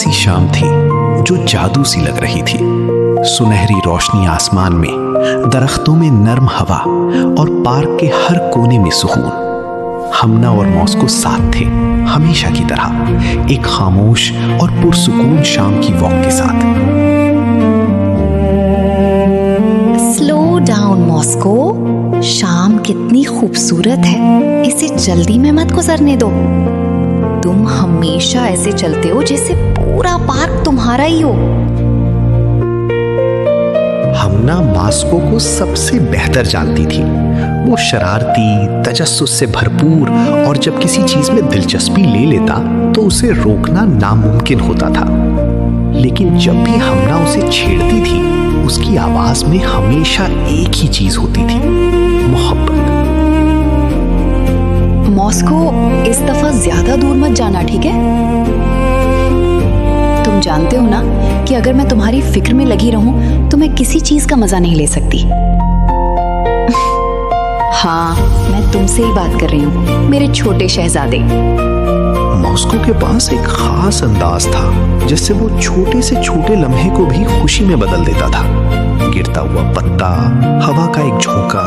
ऐसी शाम थी जो जादू सी लग रही थी। सुनहरी रोशनी आसमान में, दरख्तों में नर्म हवा और पार्क के हर कोने में सुकून। हमना और मॉस्को साथ थे, हमेशा की तरह, एक खामोश और पुरसुकून शाम की वॉक के साथ। स्लो डाउन मॉस्को, शाम कितनी खूबसूरत है, इसे जल्दी में मत गुजरने दो। तुम हमेशा ऐसे चलते हो जैसे पूरा पार्क तुम्हारा ही हो। हमना मॉस्को को सबसे बेहतर जानती थी। वो शरारती, तजस्सुस से भरपूर और जब किसी चीज में दिलचस्पी ले लेता तो उसे रोकना नामुमकिन होता था। लेकिन जब भी हमना उसे छेड़ती थी, उसकी आवाज में हमेशा एक ही चीज होती थी, मोहब्बत। मॉस्को, इस दफा ज्यादा दूर मत जाना, ठीक है? तुम जानते हो ना कि अगर मैं तुम्हारी फिक्र में लगी रहूं तो मैं किसी चीज का मजा नहीं ले सकती। हाँ, मैं तुमसे ही बात कर रही हूँ, मेरे छोटे शहजादे। मॉस्को के पास एक खास अंदाज था, जिससे वो छोटे से छोटे लम्हे को भी खुशी में बदल देता था। गिरता हुआ पत्ता, हवा का एक झोंका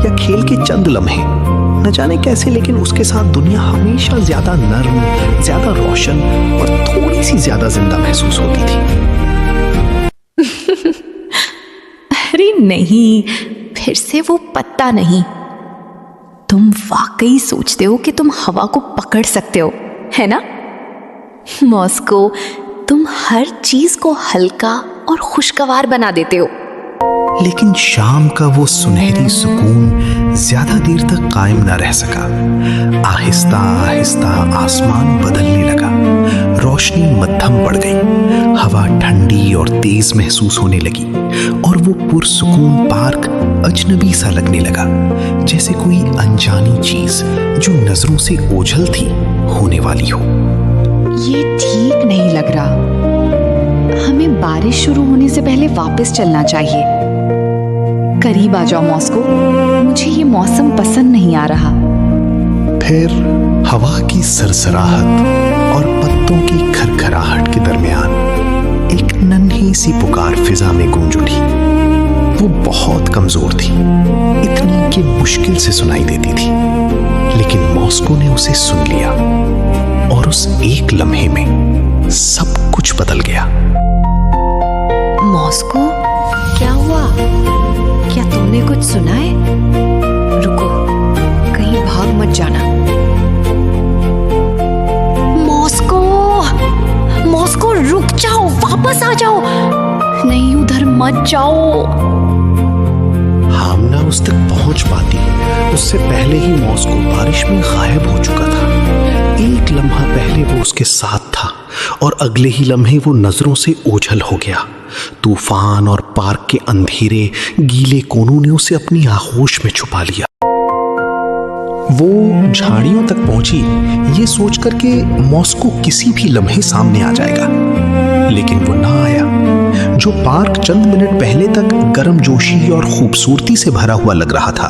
या खेल के चंद लम्हे, न जाने कैसे, लेकिन उसके साथ दुनिया हमेशा ज्यादा नर्म, ज्यादा रोशन और थोड़ी सी ज्यादा जिंदा महसूस होती थी। अरे नहीं, फिर से वो पत्ता नहीं। तुम वाकई सोचते हो कि तुम हवा को पकड़ सकते हो, है ना? मॉस्को, तुम हर चीज को हल्का और खुशगवार बना देते हो। लेकिन शाम का वो सुनहरी सुकून ज्यादा देर तक कायम न रह सका। आहिस्ता आहिस्ता आसमान बदलने लगा, रोशनी मध्यम बढ़ गई, हवा ठंडी और तेज महसूस होने लगी और वो पुरसुकून पार्क अजनबी सा लगने लगा, जैसे कोई अनजानी चीज जो नजरों से ओझल थी होने वाली हो। ये ठीक नहीं लग रहा। हमें बारिश शुरू होने से पहले वापस चलना चाहिए। करीब आ जाओ मॉस्को, मुझे ये मौसम पसंद नहीं आ रहा। फिर हवा की सरसराहट और पत्तों की खरखराहट के दरमियान एक नन्ही सी पुकार फिजा में गूंज उठी। वो बहुत कमजोर थी, इतनी कि मुश्किल से सुनाई देती थी, लेकिन मॉस्को ने उसे सुन लिया और उस एक लम्हे में सब कुछ बदल गया। मॉस्को, क्या हुआ? क्या तुमने कुछ सुना है? रुको, कहीं भाग मत जाना। मॉस्को, मॉस्को, रुक जाओ, वापस आ जाओ। नहीं, उधर मत जाओ। हमना उस तक पहुंच पाती उससे पहले ही मॉस्को बारिश में गायब हो चुका था। एक लम्हा पहले वो उसके साथ था और अगले ही लम्हे वो नजरों से ओझल हो गया। तूफान और पार्क के अंधेरे गीले कोनों ने उसे अपनी आगोश में छुपा लिया। वो झाड़ियों तक पहुंची ये सोचकर कि मॉस्को किसी भी लम्हे सामने आ जाएगा, लेकिन वो ना आया। जो पार्क चंद मिनट पहले तक गर्मजोशी और खूबसूरती से भरा हुआ लग रहा था,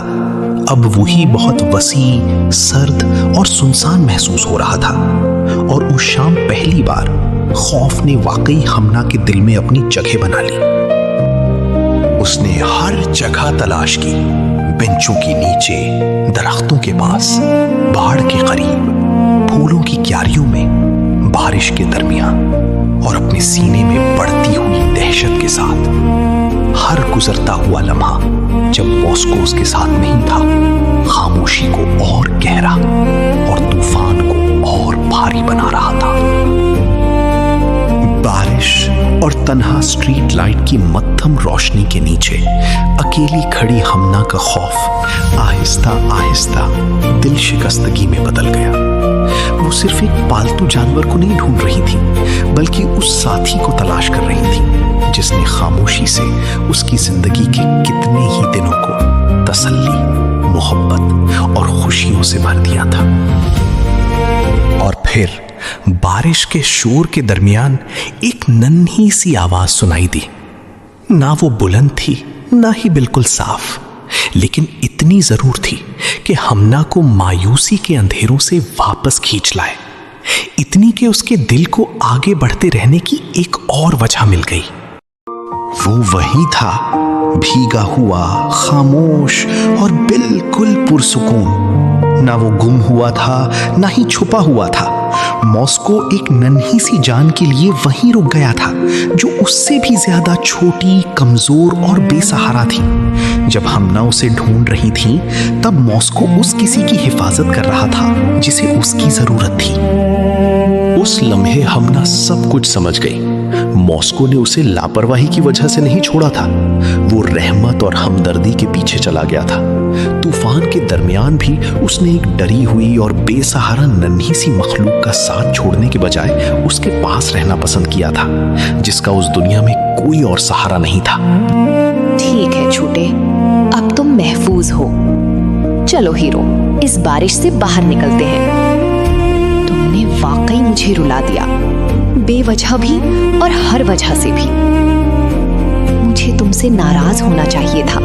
अब वही बहुत वसी, सर्द और सुनसान महसूस हो रहा था। और उस शाम पहली बार खौफ ने वाकई हमना के दिल में अपनी जगह बना ली। उसने हर जगह तलाश की, बेंचों के नीचे, दरख्तों के पास, पहाड़ के करीब, फूलों की क्यारियों में, बारिश के दरमियान, और अपने सीने में बढ़ती हुई दहशत के साथ हर गुजरता हुआ लम्हा जब मॉस्को उसके साथ नहीं था, खामोशी को और गहरा और तूफान को और भारी बना रहा था। बारिश और तन्हा स्ट्रीट लाइट की मध्यम रोशनी के नीचे अकेली खड़ी हमना का खौफ आहिस्ता आहिस्ता दिल शिकस्तगी में बदल गया। वो सिर्फ एक पालतू जानवर को नहीं ढूंढ रही थी, बल्कि उस साथी को तलाश कर रही थी जिसने खामोशी से उसकी जिंदगी के कितने ही दिनों को तसल्ली, मोहब्बत और खुशियों से भर दिया था। और फिर बारिश के शोर के दरमियान एक नन्ही सी आवाज सुनाई दी। ना वो बुलंद थी, ना ही बिल्कुल साफ, लेकिन इतनी जरूर थी कि हमना को मायूसी के अंधेरों से वापस खींच लाए। इतनी कि उसके दिल को आगे बढ़ते रहने की एक और वजह मिल गई। वो वही था, भीगा हुआ, खामोश और बिल्कुल पुरसुकून। ना वो गुम हुआ था, ना ही छुपा हुआ था। मॉस्को एक नन्ही सी जान के लिए वहीं रुक गया था, जो उससे भी ज्यादा छोटी, कमजोर और बेसहारा थी। जब हम ना उसे ढूंढ रही थीं, तब मॉस्को उस किसी की हिफाजत कर रहा था जिसे उसकी जरूरत थी। उस लम्हे हम ना सब कुछ समझ गई। मॉस्को ने उसे लापरवाही की वजह से नहीं छोड़ा था, वो रहमत और हमदर्दी के पीछे चला गया था। तूफान के दरमियान भी उसने एक डरी हुई और बेसहारा नन्ही सी मखलूक का साथ छोड़ने के बजाय उसके पास रहना पसंद किया था, जिसका उस दुनिया में कोई और सहारा नहीं था। ठीक है छोटे, अब तुम महफूज हो। चलो हीरो, इस बारिश से बाहर निकलते हैं। तुमने वाकई मुझे रुला दिया, बेवजह भी और हर वजह से भी। मुझे तुमसे नाराज होना चाहिए था,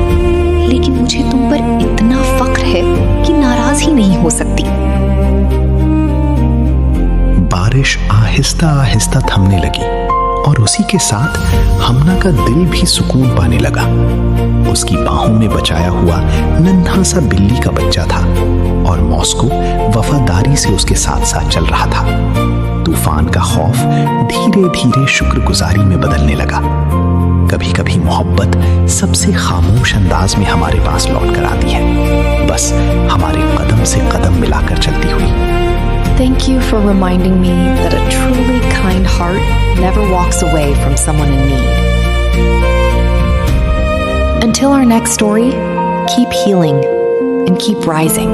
लेकिन मुझे तुम पर इतना फख्र है कि नाराज ही नहीं हो सकती। बारिश आहिस्ता आहिस्ता थमने लगी और उसी के साथ हमना का दिल भी सुकून पाने लगा। उसकी बाहों में बचाया हुआ नन्हा सा बिल्ली का बच्चा था और मॉस्को वफादारी से उसके साथ साथ चल रहा था। तूफान का खौफ धीरे धीरे शुक्रगुजारी में बदलने लगा। कभी कभी मोहब्बत सबसे खामोश अंदाज में हमारे पास लौट कर आती है, बस हमारे कदम से कदम मिलाकर चलती हुई। Thank you for reminding me that a truly kind heart never walks away from someone in need. Until our next story, keep healing and keep rising.